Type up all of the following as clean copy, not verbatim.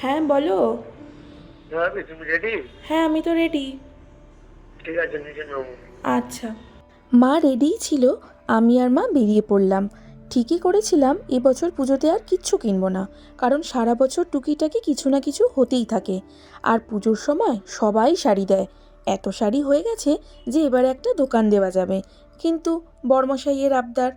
হ্যাঁ বলো। ভাবি তুমি রেডি? হ্যাঁ আমি তো রেডি। ঠিক আছে, নিচে নামো। আচ্ছা। মা রেডিই ছিল, আমি আর মা বেরিয়ে পড়লাম। ঠিকই করেছিলাম এবছর পুজোতে আর কিচ্ছু কিনবো না, কারণ সারা বছর টুকিটাকি কিছু না কিছু হতেই থাকে। আর পুজোর সময় সবাই শাড়ি দেয়, এত শাড়ি হয়ে গেছে যে এবারে একটা দোকান দেওয়া যাবে। কিন্তু বড়মশাইয়ের আবদার,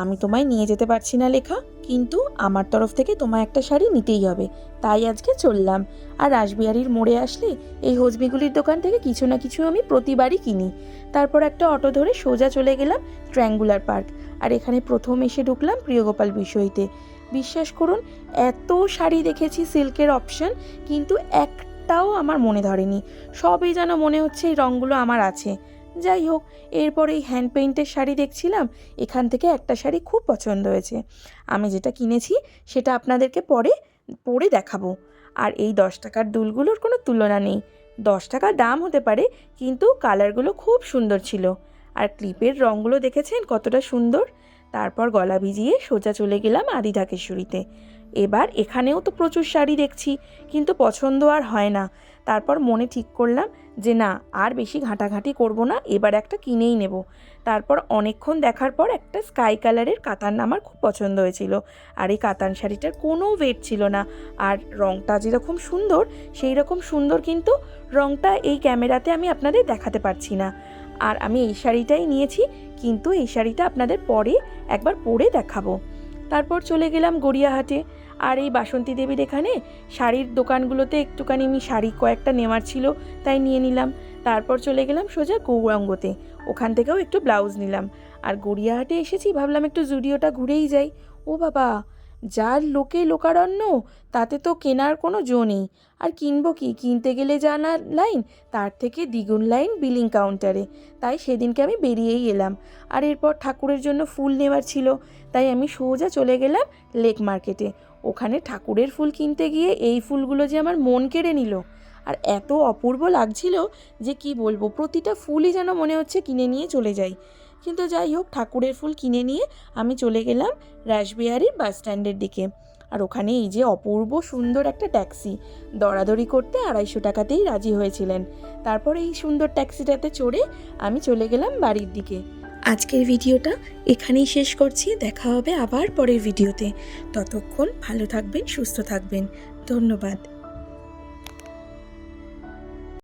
আমি তোমায় নিয়ে যেতে পারছি না লেখা, কিন্তু আমার তরফ থেকে তোমায় একটা শাড়ি নিতেই হবে। তাই আজকে চললাম। আর রাসবিহারীর মোড়ে আসলে এই হোজবিগুলির দোকান থেকে কিছু না কিছু আমি প্রতিবারই কিনি। তারপর একটা অটো ধরে সোজা চলে গেলাম ট্রায়াঙ্গুলার পার্ক। আর এখানে প্রথম এসে ঢুকলাম প্রিয়গোপাল বিষয়তে। বিশ্বাস করুন, এত শাড়ি দেখেছি সিল্কের অপশান, কিন্তু একটাও আমার মনে ধরেনি। সবই যেন মনে হচ্ছে এই রঙগুলো আমার আছে। যাই হোক, এরপর এই হ্যান্ড পেইন্টের শাড়ি দেখছিলাম, এখান থেকে একটা শাড়ি খুব পছন্দ হয়েছে। আমি যেটা কিনেছি সেটা আপনাদেরকে পরে পরে দেখাবো। আর এই 10 টাকার দুলগুলোর কোনো তুলনা নেই। 10 টাকা দাম হতে পারে, কিন্তু কালারগুলো খুব সুন্দর ছিল। আর ক্লিপের রঙগুলো দেখেছেন কতটা সুন্দর। তারপর গলা ভিজিয়ে সোজা চলে গেলাম আদি ঢাকেশ্বরীতে। এবার এখানেও তো প্রচুর শাড়ি দেখছি, কিন্তু পছন্দ আর হয় না। তারপর মনে ঠিক করলাম যে না, আর বেশি ঘাঁটাঘাঁটি করব না, এবার একটা কিনেই নেব। তারপর অনেকক্ষণ দেখার পর একটা স্কাই কালারের কাতান আমার খুব পছন্দ হয়েছিল। আর এই কাতান শাড়িটার কোনো ওয়েট ছিল না। আর রঙটা যেরকম সুন্দর, সেই রকম সুন্দর কিন্তু রঙটা এই ক্যামেরাতে আমি আপনাদের দেখাতে পারছি না। আর আমি এই শাড়িটাই নিয়েছি, কিন্তু এই শাড়িটা আপনাদের পরে একবার পরে দেখাবো। তারপর চলে গেলাম গড়িয়াহাটে। আর এই বাসন্তী দেবীর এখানে শাড়ির দোকানগুলোতে একটুখানি আমি শাড়ি কয়েকটা নেওয়ার ছিল, তাই নিয়ে নিলাম। তারপর চলে গেলাম সোজা গৌরাঙ্গতে, ওখান থেকেও একটু ব্লাউজ নিলাম। আর গড়িয়াহাটে এসেছি, ভাবলাম একটু জুডিওটা ঘুরেই যাই। ও বাবা, যার লোকে লোকারণ্য, তাতে তো কেনার কোনো জো নেই। আর কিনবো কি, কিনতে গেলে যা না লাইন, তার থেকে দ্বিগুণ লাইন বিলিং কাউন্টারে। তাই সেদিনকে আমি বেরিয়েই এলাম। আর এরপর ঠাকুরের জন্য ফুল নেওয়ার ছিল, তাই আমি সোজা চলে গেলাম লেক মার্কেটে। ওখানে ঠাকুরের ফুল কিনতে গিয়ে এই ফুলগুলো যে আমার মন কেড়ে নিল। আর এত অপূর্ব লাগছিল যে কি বলবো, প্রতিটা ফুলই যেন মনে হচ্ছে কিনে নিয়ে চলে যাই। কিন্তু যাই হোক, ঠাকুরের ফুল কিনে নিয়ে আমি চলে গেলাম রাসবিহারীর বাস স্ট্যান্ডের দিকে। আর ওখানে এই যে অপূর্ব সুন্দর একটা ট্যাক্সি, দরাদরি করতে 250 টাকাতেই রাজি হয়েছিলেন। তারপর এই সুন্দর ট্যাক্সিটাতে চড়ে আমি চলে গেলাম বাড়ির দিকে। আজকের ভিডিওটা এখানেই শেষ করছি, দেখা হবে আবার পরের ভিডিওতে। ততক্ষণ ভালো থাকবেন, সুস্থ থাকবেন। ধন্যবাদ।